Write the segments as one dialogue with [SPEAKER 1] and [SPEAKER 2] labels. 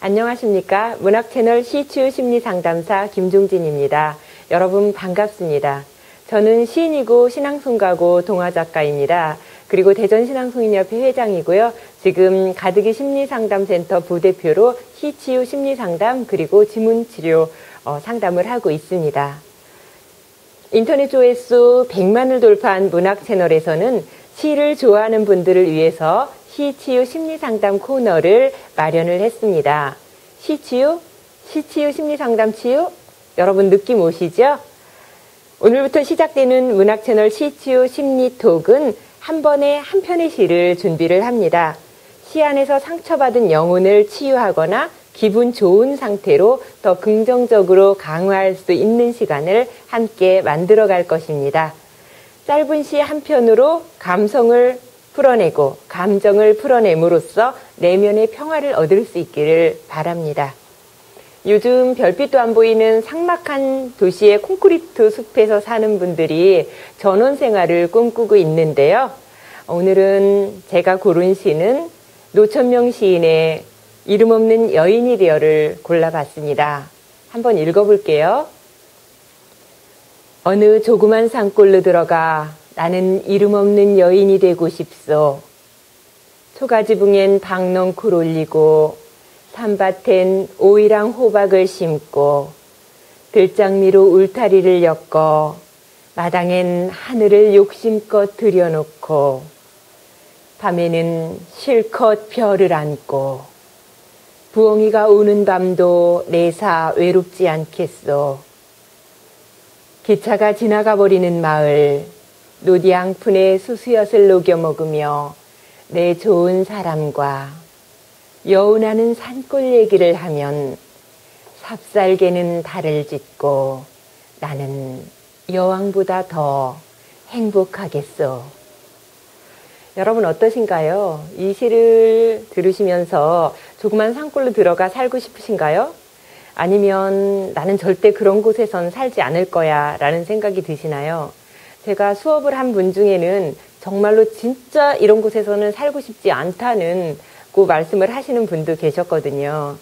[SPEAKER 1] 안녕하십니까. 문학채널 시치유 심리상담사 김종진입니다. 여러분 반갑습니다. 저는 시인이고 신앙송가고 동화작가입니다. 그리고 대전신앙송인협회 회장이고요. 지금 가득이 심리상담센터 부대표로 시치유 심리상담 그리고 지문치료 상담을 하고 있습니다. 인터넷 조회수 100만을 돌파한 문학채널에서는 시를 좋아하는 분들을 위해서 시치유 심리상담 코너를 마련을 했습니다. 시치유 심리상담 치유? 여러분 느낌 오시죠? 오늘부터 시작되는 문학채널 시치유 심리톡은 한 번에 한 편의 시를 준비를 합니다. 시 안에서 상처받은 영혼을 치유하거나 기분 좋은 상태로 더 긍정적으로 강화할 수 있는 시간을 함께 만들어 갈 것입니다. 짧은 시 한 편으로 감성을 풀어내고 감정을 풀어냄으로써 내면의 평화를 얻을 수 있기를 바랍니다. 요즘 별빛도 안 보이는 삭막한 도시의 콘크리트 숲에서 사는 분들이 전원 생활을 꿈꾸고 있는데요. 오늘은 제가 고른 시는 노천명 시인의 이름 없는 여인이 되어를 골라봤습니다. 한번 읽어볼게요. 어느 조그만 산골로 들어가 나는 이름 없는 여인이 되고 싶소. 초가지붕엔 박넝쿨 올리고 산밭엔 오이랑 호박을 심고 들장미로 울타리를 엮어 마당엔 하늘을 욕심껏 들여놓고 밤에는 실컷 별을 안고 부엉이가 우는 밤도 내사 외롭지 않겠소. 기차가 지나가 버리는 마을 노디앙푼에 수수엿을 녹여 먹으며 내 좋은 사람과 여운하는 산골 얘기를 하면 삽살개는 달을 짓고 나는 여왕보다 더 행복하겠소. 여러분 어떠신가요? 이 시를 들으시면서 조그만 산골로 들어가 살고 싶으신가요? 아니면 나는 절대 그런 곳에선 살지 않을 거야 라는 생각이 드시나요? 제가 수업을 한 분 중에는 정말로 진짜 이런 곳에서는 살고 싶지 않다는 그 말씀을 하시는 분도 계셨거든요.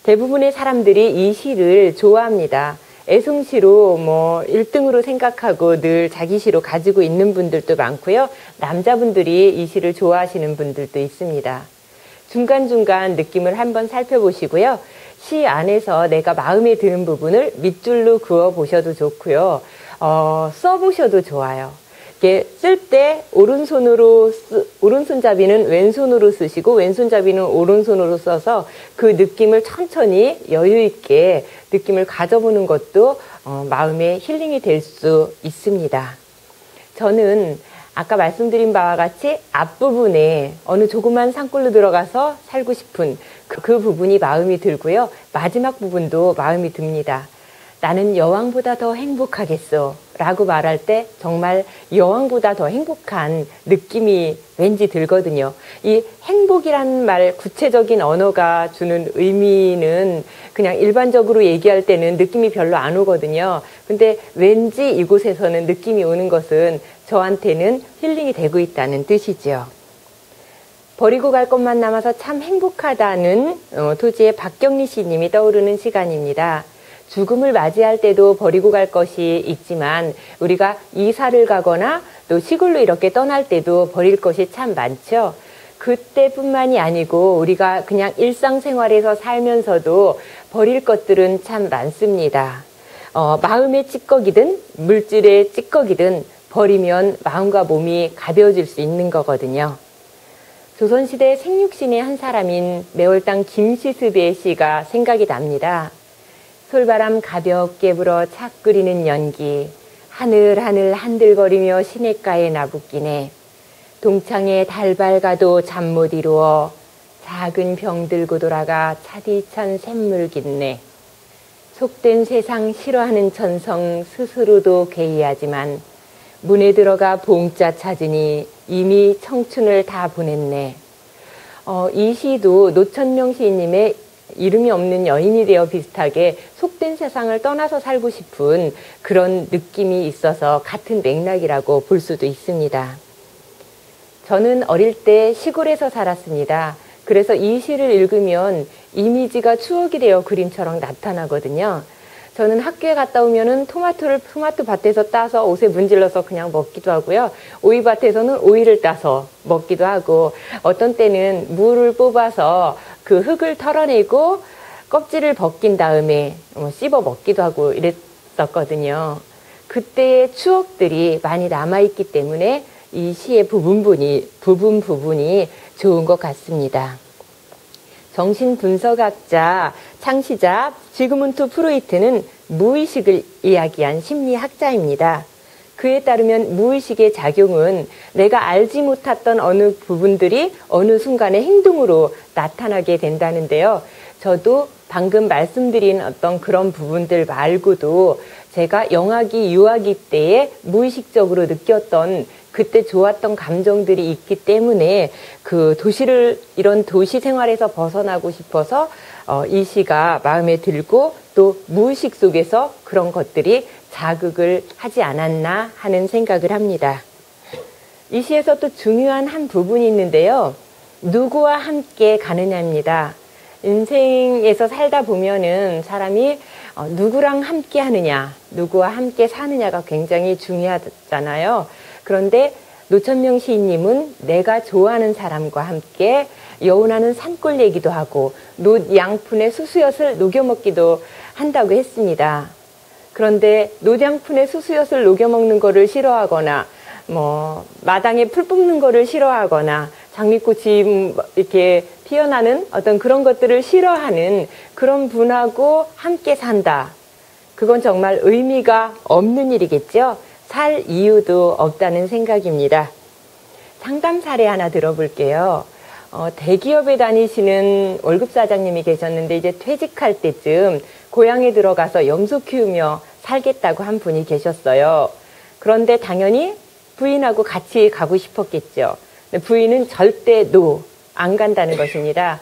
[SPEAKER 1] 대부분의 사람들이 이 시를 좋아합니다. 애송시로 1등으로 생각하고 늘 자기 시로 가지고 있는 분들도 많고요. 남자분들이 이 시를 좋아하시는 분들도 있습니다. 중간중간 느낌을 한번 살펴보시고요. 시 안에서 내가 마음에 드는 부분을 밑줄로 그어 보셔도 좋고요. 써보셔도 좋아요. 이렇게 쓸 때 오른손잡이는 왼손으로 쓰시고 왼손잡이는 오른손으로 써서 그 느낌을 천천히 여유 있게 느낌을 가져보는 것도 마음의 힐링이 될 수 있습니다. 저는 아까 말씀드린 바와 같이 앞부분에 어느 조그만 산골로 들어가서 살고 싶은 그 부분이 마음이 들고요. 마지막 부분도 마음이 듭니다. 나는 여왕보다 더 행복하겠소 라고 말할 때 정말 여왕보다 더 행복한 느낌이 왠지 들거든요. 이 행복이라는 말, 구체적인 언어가 주는 의미는 그냥 일반적으로 얘기할 때는 느낌이 별로 안 오거든요. 근데 왠지 이곳에서는 느낌이 오는 것은 저한테는 힐링이 되고 있다는 뜻이죠. 버리고 갈 것만 남아서 참 행복하다는 토지의 박경리 시님이 떠오르는 시간입니다. 죽음을 맞이할 때도 버리고 갈 것이 있지만 우리가 이사를 가거나 또 시골로 이렇게 떠날 때도 버릴 것이 참 많죠. 그때뿐만이 아니고 우리가 그냥 일상생활에서 살면서도 버릴 것들은 참 많습니다. 마음의 찌꺼기든 물질의 찌꺼기든 버리면 마음과 몸이 가벼워질 수 있는 거거든요. 조선시대 생육신의 한 사람인 매월당 김시습의 시가 생각이 납니다. 솔바람 가볍게 불어 착 끓이는 연기 하늘하늘 한들거리며 시냇가에 나붓기네 동창에 달 밝아도 잠 못 이루어 작은 병 들고 돌아가 차디찬 샘물 깃네 속된 세상 싫어하는 천성 스스로도 괴이하지만 문에 들어가 봉자 찾으니 이미 청춘을 다 보냈네. 이 시도 노천명 시인님의 이름이 없는 여인이 되어 비슷하게 속된 세상을 떠나서 살고 싶은 그런 느낌이 있어서 같은 맥락이라고 볼 수도 있습니다. 저는 어릴 때 시골에서 살았습니다. 그래서 이 시를 읽으면 이미지가 추억이 되어 그림처럼 나타나거든요. 저는 학교에 갔다 오면은 토마토를 토마토 밭에서 따서 옷에 문질러서 그냥 먹기도 하고요. 오이밭에서는 오이를 따서 먹기도 하고, 어떤 때는 무를 뽑아서 그 흙을 털어내고 껍질을 벗긴 다음에 씹어 먹기도 하고 이랬었거든요. 그때의 추억들이 많이 남아있기 때문에 이 시의 부분이 좋은 것 같습니다. 정신분석학자, 창시자 지그문트 프로이트는 무의식을 이야기한 심리학자입니다. 그에 따르면 무의식의 작용은 내가 알지 못했던 어느 부분들이 어느 순간의 행동으로 나타나게 된다는데요. 저도 방금 말씀드린 어떤 그런 부분들 말고도 제가 영아기, 유아기 때에 무의식적으로 느꼈던 그때 좋았던 감정들이 있기 때문에 이런 도시 생활에서 벗어나고 싶어서 이 시가 마음에 들고 또 무의식 속에서 그런 것들이 자극을 하지 않았나 하는 생각을 합니다. 이 시에서 또 중요한 한 부분이 있는데요. 누구와 함께 가느냐입니다. 인생에서 살다 보면은 사람이 누구랑 함께 하느냐, 누구와 함께 사느냐가 굉장히 중요하잖아요. 그런데 노천명 시인님은 내가 좋아하는 사람과 함께 여운하는 산골 얘기도 하고 노 양푼의 수수엿을 녹여먹기도 한다고 했습니다. 그런데 노량푼의 수수엿을 녹여먹는 거를 싫어하거나 마당에 풀 뽑는 거를 싫어하거나 장미꽃이 이렇게 피어나는 어떤 그런 것들을 싫어하는 그런 분하고 함께 산다. 그건 정말 의미가 없는 일이겠죠. 살 이유도 없다는 생각입니다. 상담 사례 하나 들어볼게요. 대기업에 다니시는 월급 사장님이 계셨는데 이제 퇴직할 때쯤 고향에 들어가서 염소 키우며 살겠다고 한 분이 계셨어요. 그런데 당연히 부인하고 같이 가고 싶었겠죠. 부인은 절대 안 간다는 것입니다.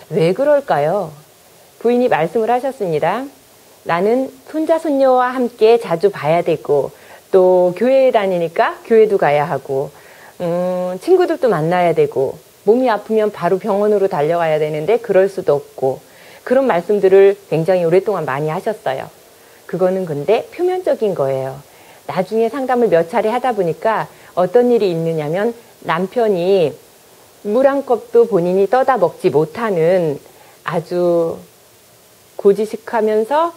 [SPEAKER 1] 왜 그럴까요? 부인이 말씀을 하셨습니다. 나는 손자 손녀와 함께 자주 봐야 되고 또 교회에 다니니까 교회도 가야 하고 친구들도 만나야 되고 몸이 아프면 바로 병원으로 달려가야 되는데 그럴 수도 없고 그런 말씀들을 굉장히 오랫동안 많이 하셨어요. 그거는 근데 표면적인 거예요. 나중에 상담을 몇 차례 하다 보니까 어떤 일이 있느냐면 남편이 물 한 컵도 본인이 떠다 먹지 못하는 아주 고지식하면서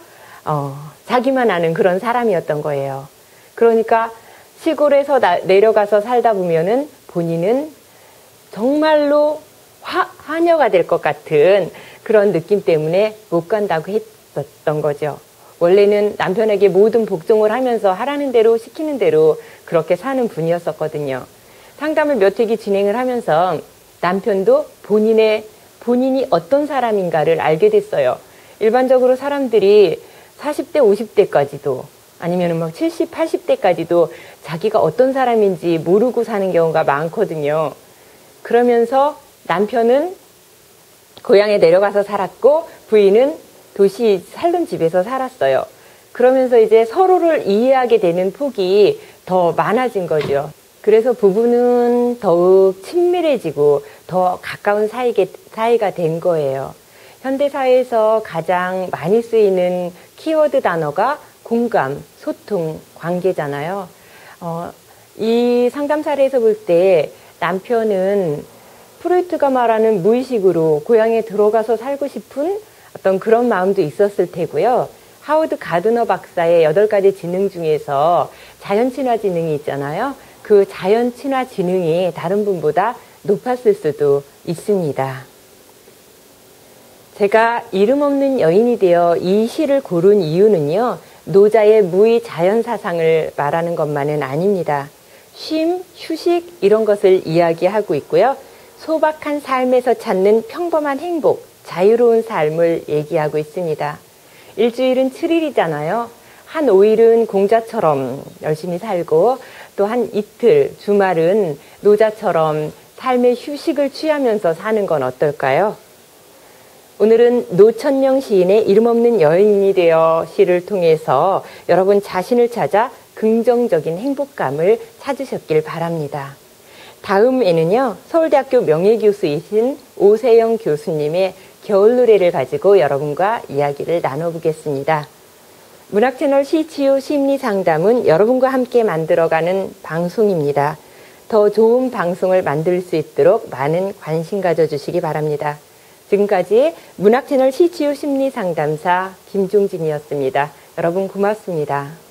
[SPEAKER 1] 자기만 아는 그런 사람이었던 거예요. 그러니까 시골에서 내려가서 살다 보면은 본인은 정말로 화녀가 될 것 같은 그런 느낌 때문에 못 간다고 했었던 거죠. 원래는 남편에게 모든 복종을 하면서 하라는 대로 시키는 대로 그렇게 사는 분이었었거든요. 상담을 몇 회기 진행을 하면서 남편도 본인이 어떤 사람인가를 알게 됐어요. 일반적으로 사람들이 40대, 50대까지도 아니면 막 70, 80대까지도 자기가 어떤 사람인지 모르고 사는 경우가 많거든요. 그러면서 남편은 고향에 내려가서 살았고 부인은 도시 살던 집에서 살았어요. 그러면서 이제 서로를 이해하게 되는 폭이 더 많아진 거죠. 그래서 부부는 더욱 친밀해지고 더 가까운 사이가 된 거예요. 현대사회에서 가장 많이 쓰이는 키워드 단어가 공감, 소통, 관계잖아요. 이 상담 사례에서 볼 때 남편은 프로이트가 말하는 무의식으로 고향에 들어가서 살고 싶은 어떤 그런 마음도 있었을 테고요. 하워드 가드너 박사의 8가지 지능 중에서 자연친화 지능이 있잖아요. 그 자연친화 지능이 다른 분보다 높았을 수도 있습니다. 제가 이름 없는 여인이 되어 이 시를 고른 이유는요. 노자의 무의 자연 사상을 말하는 것만은 아닙니다. 쉼, 휴식 이런 것을 이야기하고 있고요. 소박한 삶에서 찾는 평범한 행복, 자유로운 삶을 얘기하고 있습니다. 일주일은 7일이잖아요. 한 5일은 공자처럼 열심히 살고 또 한 이틀, 주말은 노자처럼 삶의 휴식을 취하면서 사는 건 어떨까요? 오늘은 노천명 시인의 이름 없는 여인이 되어 시를 통해서 여러분 자신을 찾아 긍정적인 행복감을 찾으셨길 바랍니다. 다음에는요, 서울대학교 명예교수이신 오세영 교수님의 겨울 노래를 가지고 여러분과 이야기를 나눠보겠습니다. 문학채널 시치유 심리상담은 여러분과 함께 만들어가는 방송입니다. 더 좋은 방송을 만들 수 있도록 많은 관심 가져주시기 바랍니다. 지금까지 문학채널 시치유 심리상담사 김종진이었습니다. 여러분 고맙습니다.